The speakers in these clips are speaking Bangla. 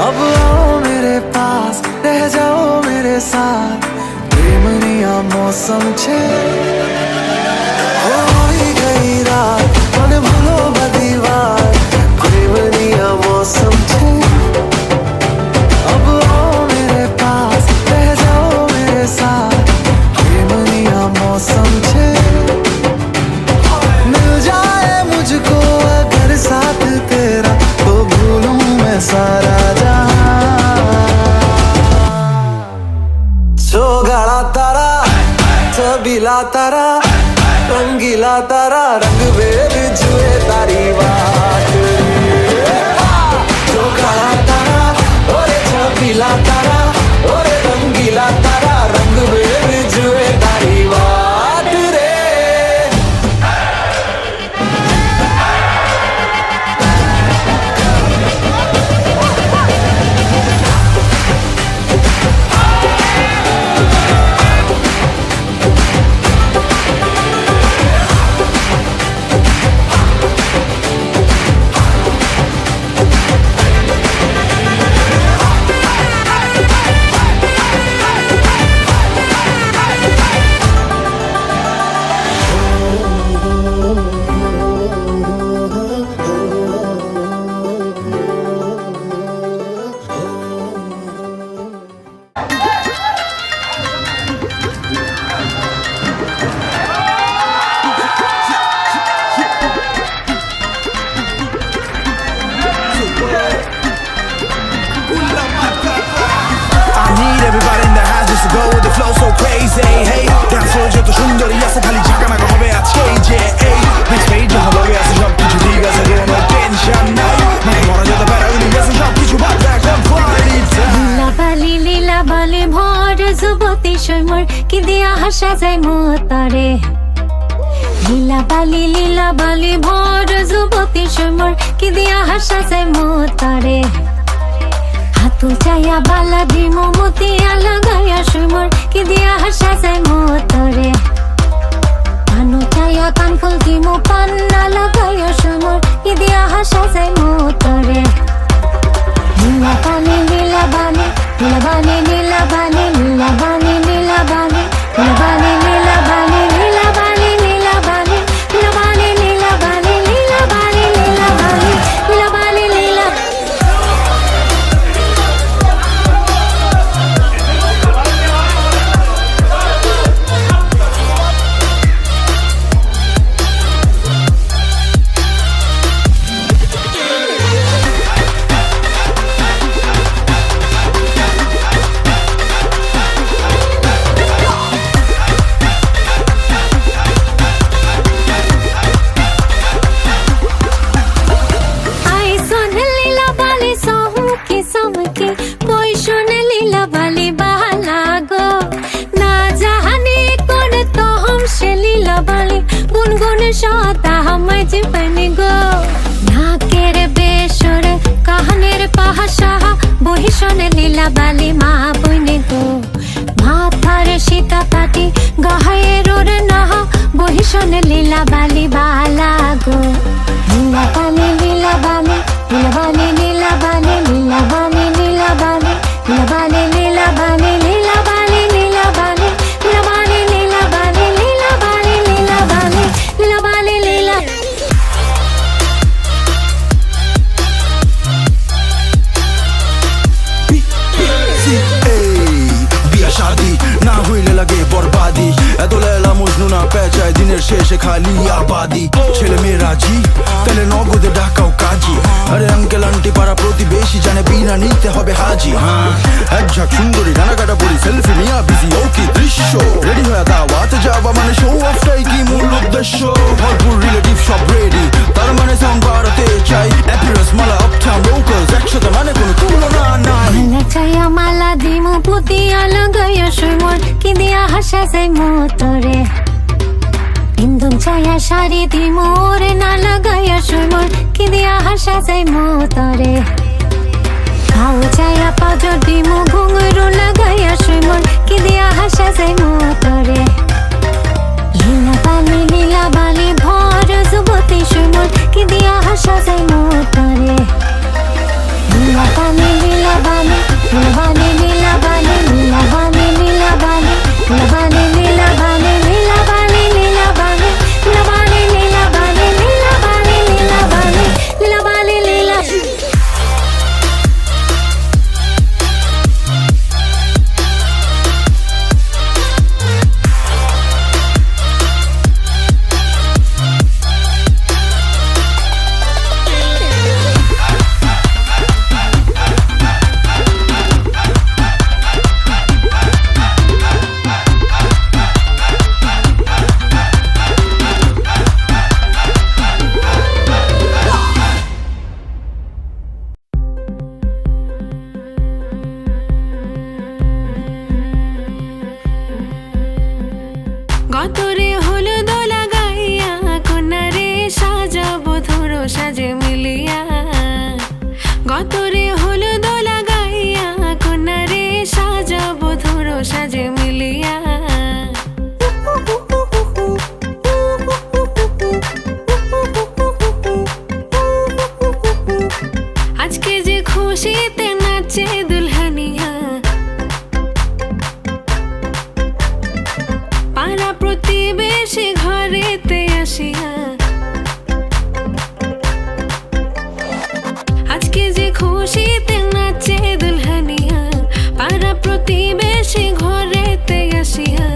अब आओ मेरे पास रह जाओ मेरे साथ प्रेमनिया मौसम छे होई गई रात मन भूलो बधी વાત प्रेमनिया मौसम छे अब आओ मेरे पास रह जाओ मेरे साथ प्रेमनिया मौसम छे मिल जाए मुझको अगर साथ तेरा तो भूलूं मैं सारा गाड़ा तारा छबीला तारा रंगीला तारा रंग बेर जुए तारी बात जो गाड़ा तारा ओरे छबीला तारा ओरे रंगीला तारा रंग बेर जुए तारी बात रे Everybody in the house just to go with the flow so crazy. Hey, dance floor যত সুন্দরী আছে খালি ঝাঁকানাকা হবে আজকে যে এই next page হবে আছে সব কিছু ঠিক আছে কোনো টেনশন নাই মানে মরা যত প্যারা উনি গেছে সব কিছু বাদ রাখলাম লীলা বালি ভর যুবতী সৈমর কি দিয়া হাসা যায় মতরে লীলা বালি ভর যুবতী সৈমর কি দিয়া হাসা যায় মতরে হাতুল চাইয়া বালা দিমো মতিয়া লাগাইয়া সুমর কি দিয়া হাসা যায় মতরে পানো চাইয়া কানফুল দিমো পান্না লাগাইয়া সুমর কি দিয়া হাসা যায় মতরে নীলা বানি নীলা বানি নীলা বানি নীলা বানি নীলা বানি নীলা বানি নীলা বানি নীলা বানি নীলা বানি নীলা বানি নীলা বানি নীলা বানি নীলা বানি নীলা বানি নীলা বানি নীলা সতা হামায় জীবন গো নাকের বেসর কাহানের পাহাসাহা বহিষণে লীলা বালি মা বইনে গো মাথার সীতা পাটি গাহায়ের ওরে নাহা বহিষণে লীলা বালি বালা গো লীলা বালি লীলা বালি লীলা বালি লীলা বালি লীলা বালি লীলা বালি লীলা বালি লীলা বালি লীলা বালি লীলা বালি লীলা বালি লীলা বালি লীলা বালি লীলা বালি লীলা বালি লীলা বিয়া শাদি না হইলে লাগে বরবাদি এত লেলা মজনু না পেঁচায় দিনের শেষে খালি আবাদি ছেলে মেয়ে রাজি তাহলে নগদে ডাকাও কাজী আরে আঙ্কেল আন্টি পাড়া প্রতিবেশী জানে বিনা নিতে হবে হাজি হ্যাঁ এক ঝাঁক সুন্দরী ডানাকাটা পরি সেলফি নিয়া বিজি ও কি দৃশ্য রেডি হয়ে দাওয়াতে যাওয়া মানে শো অফটাই কি মূল উদ্দেশ্য ভরপুর রিলেটিভ সব রেডি তার মানে সাউন্ড বাড়াতে চাই অ্যাপিয়ারেন্স মালা আপটাউন লোকালস একসাথে মানে কোনো তুলনা নাই মালা চাইয়া মালা দিমু পুতিয়া লাগাইয়া সুমর কি দিয়া হাসা যায় মতরে ইন্দন চাইয়া শাড়ি দিমু ওরে না লাগাইয়া সুমর কি দিয়া হাসা যায় মতরে খাও চাইয়া পাজর দিমু ঘুঙরু লাগাইয়া সুমর কি দিয়া হাসা যায় মতরে লীলা বালি ভর যুবতী সুমর কি দিয়া হাসা যায় মতরে গতরে হলুদ লাগাইয়া কন্যারে সাজাবো ধরো সাজে মিলিয়া গতরে হলুদ লাগাইয়া কন্যারে সাজাবো ধরো সাজে মিলিয়া আজকে যে খুশিতে নাচে দুলহানিয়া পাড়া প্রতিবেশী ঘরেতে আসিয়া আজকে যে খুশিতে নাচে দুলহানিয়া পাড়া প্রতিবেশী ঘরেতে আসিয়া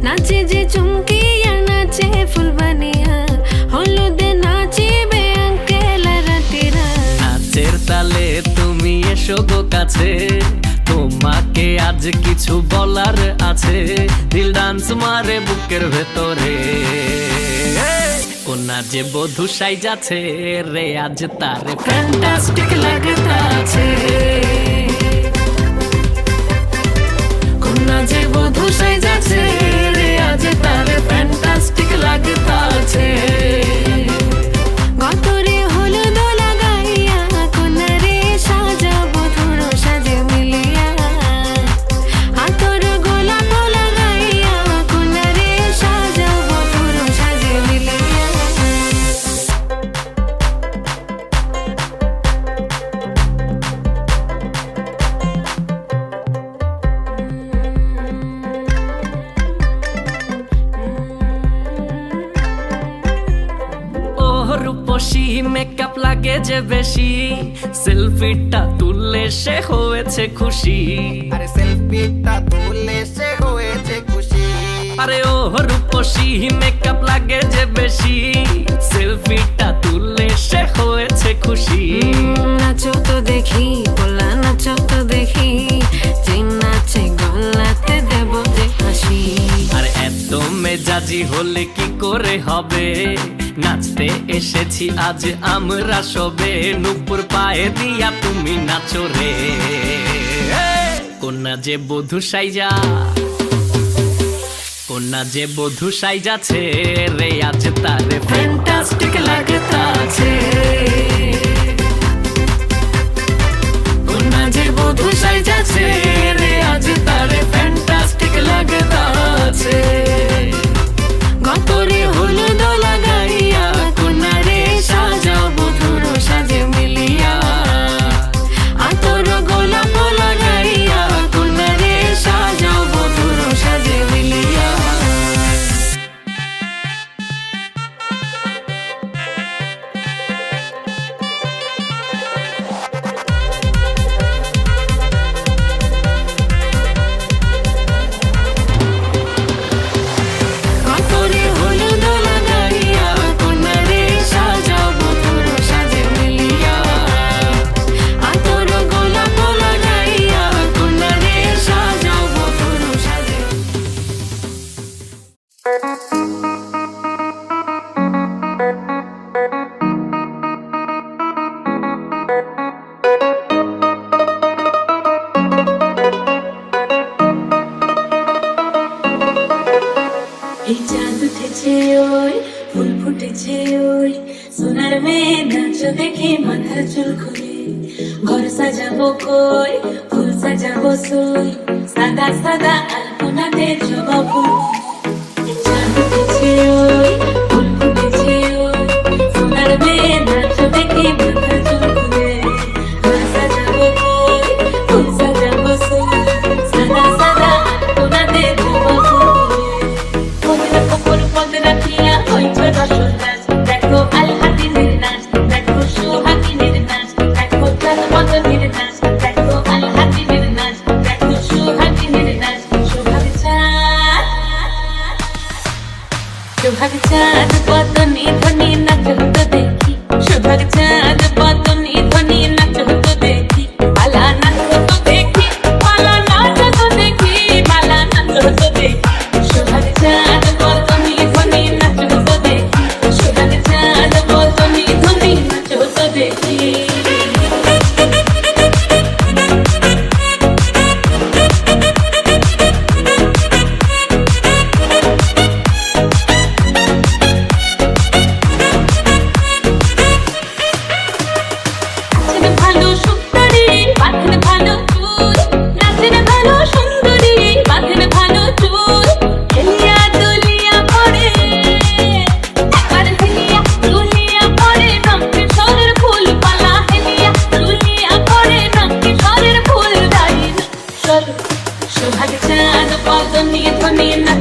নাচে যে চুমকিয়া নাচে ফুলবানিয়া হলুদে নাচিবে আঙ্কেল রাতিরা নাচের তালে তুমি এসো গো কাছে তোমাকে আজ কিছু বলার আছে দিল ডান্স মারে বুকের ভেতরে কোনা যে বধূ সাইজাছে রে আজ তারে ফ্যান্টাস্টিক লাগতাছে কোনা যে বধূ সাইজাছে রে আজ তারে ফ্যান্টাস্টিক লাগতাছে গতরে হলুদ লাগাইয়া কন্যারে সাজাবো ধরো সাজে মিলিয়া হাতর গোলাপ লাগাইয়া কন্যারে সাজাবো ধরো সাজে মিলিয়া রূপসী মেকআপ লাগে যে বেশি সেলফিটা তুললে সে হয়েছে খুশি আরে সেলফিটা তুললে সে হয়েছে খুশি আরে ও রূপসী মেকআপ লাগে যে বেশি সেলফিটা তুললে সে হয়েছে খুশি নাচো তো দেখি পোলা নাচো তো দেখি যে নাচে গলাতে দেব যে হাসি আর এত মেজাজি হলে কি করে হবে নাচতে এসেছি আজ আমরা সবে নুপুর পায়ে দিয়া তুমি নাচো রে কোনা যে বধূ সাইজা কোনা যে বধূ সাইজাছে রে আজ তারে ফ্যান্টাস্টিক লাগতাছে কোনা যে বধূ সাইজাছে রে আজ তারে ফ্যান্টাস্টিক লাগতাছে গতরে হলুদ লাগাইয়া কন্যারে সাজাবো ধরো সাজে মিলিয়া আতর গোলাপ লাগাইয়া কন্যারে সাজাবো ধরো সাজে মিলিয়া গতরে হলুদ লাগাইয়া কন্যারে সাজাবো ধরো সাজে মিলিয়া আতর গোলাপ লাগাইয়া কন্যারে সাজাবো ধরো সাজে এই চাঁদ উঠেছে ওই ফুল ফুটেছে ওই সোনার মেয়ে নাচ দেখে মাথার চুল খুলে ঘর সাজাবো কই ফুল সাজাবো সই সাদা সাদা আলপনাতে জবা ফুল এই চাঁদ উঠেছে ওই ফুল ফুটেছে ওই সোনার মেয়ে নাচ দেখে মাথার চুল খুলে ঘর সাজাবো কই ফুল সাজাবো সই সাদা সাদা আলপনাতে জবা ফুল পদরা কপর পদরা পিয়া হইছে রসদাস দেখো আলহাদিনের নাচ দেখো সোহাগিনের নাচ দেখো চাঁদ মদনের নাচ দেখো আলহাদিনের নাচ দেখো সোহাগিনের নাচ সোহাগ চাঁদ বদনে ধনে নাচ তো দেখি সোহাগ চাঁদ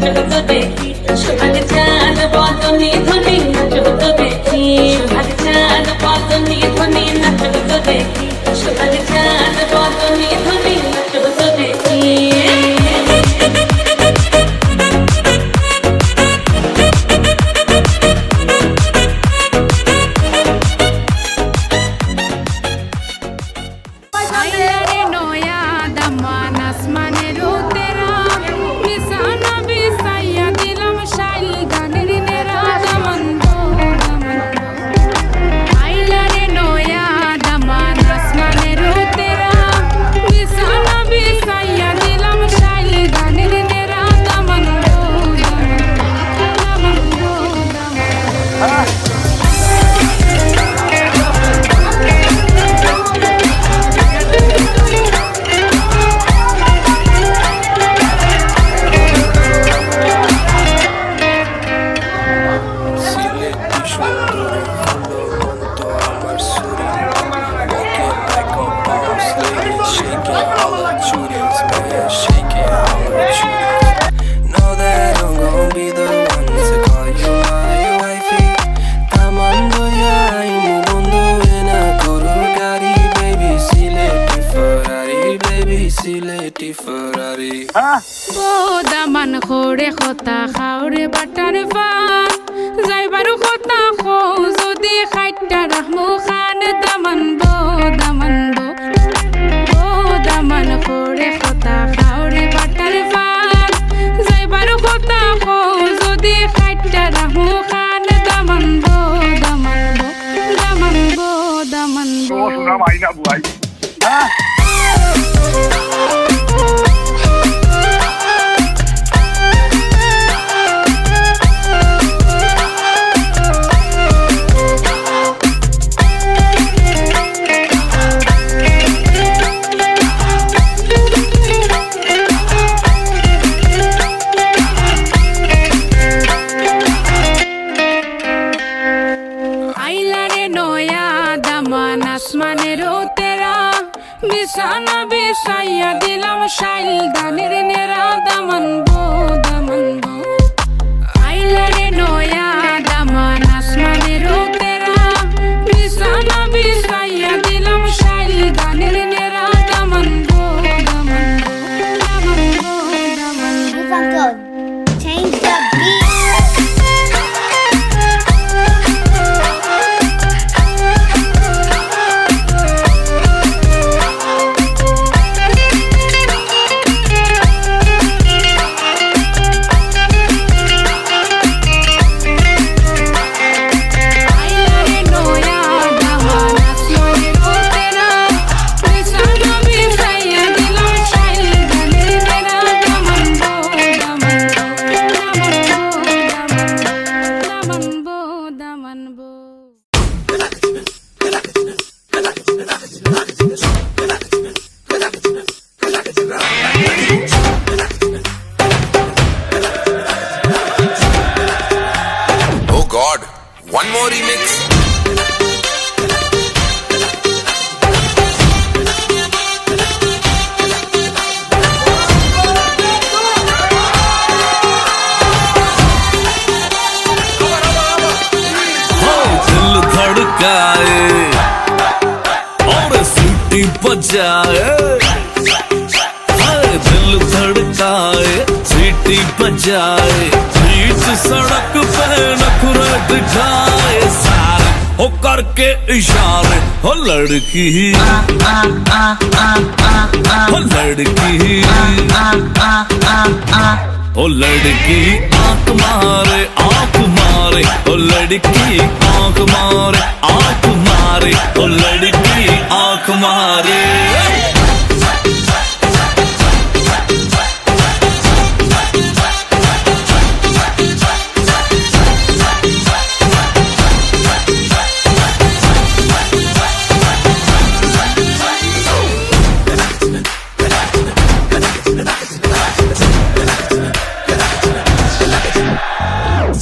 নাচো তো দেখি সোহাগ চাঁদ বদনে ধ্বনি নাচো তো দেখি সোহাগ চাঁদ বদনে ধ্বনি নাচো তো দেখি সোহাগ চাঁদ বদনে ধ্বনি নাচো তো দেখি দামান খোরে খতা খাওরে বাটার পান যাইবারু খতা খো যদি খাইটা রাখমু খান দামান বো দামান খোরে খতা খাওরে বাটার পান যাইবারু খতা খো যদি খাইটা রাখমু খান দামান বো বিছানা বিছাইয়া দিলাম শাইল দানের নেরা দামান বো আইলারে নয়া দামান আসমানের তেরা বিছানা বিছাইয়া দিলাম শাইল দানের নেরা দামান বো Change the beat. Oh God, one more remix. दिल धड़काए और सीटी बजाए, दिल धड़काए सीटी बजाए, बीच सड़क पे नखरे दिखाए सारे हो करके इशारे, हो लड़की ओ लड़की आंख मारे ओ लड़की आंख मारे ओ लड़की आंख मारे।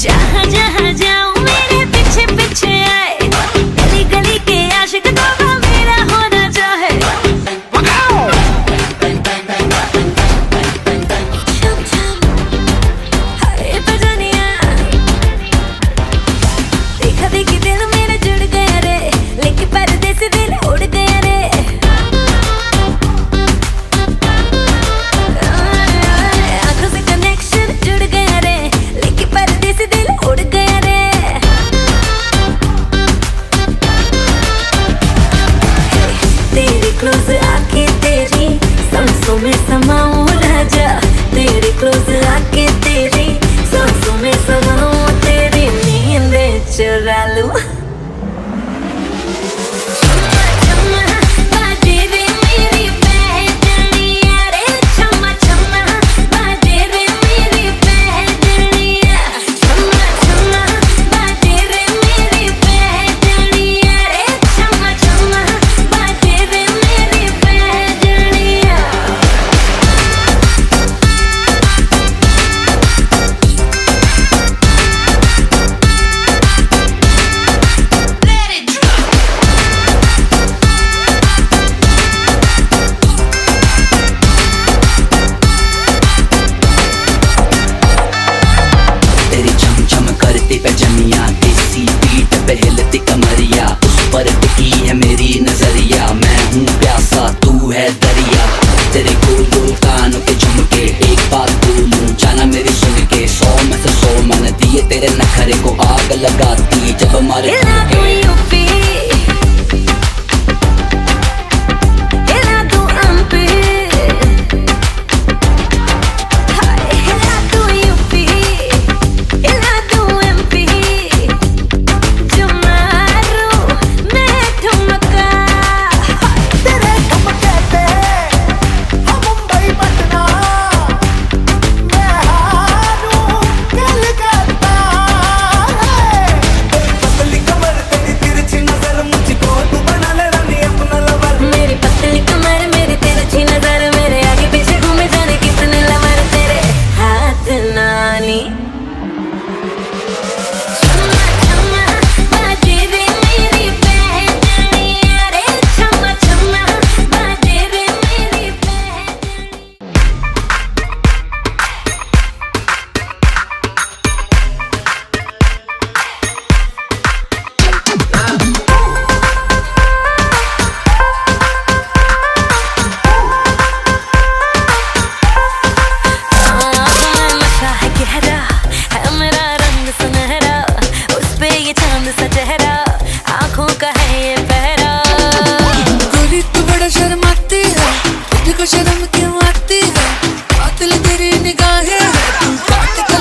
जहाँ जहाँ जाऊँ मेरे पीछे पीछे आए, गली गली के आशिक तो मेरा होना चाहे। क्लोज आके तेरी सांसों में समाऊं राजा, तेरे क्लोज आके तेरी सांसों में समाऊं, तेरी नींद चुरा लूं। पहलती कमरिया उस पर टिकी है मेरी नजरिया, मैं हूँ प्यासा तू है दरिया, तेरे गोल कानों के झुमके एक बात बोलूं जाना मेरी सुन के, 100 में से 100 मैंने दिए तेरे नखरे को आग लगाती जब हमारे शर्म क्यों आती है, कातिल तेरी निगाहें है, तू काट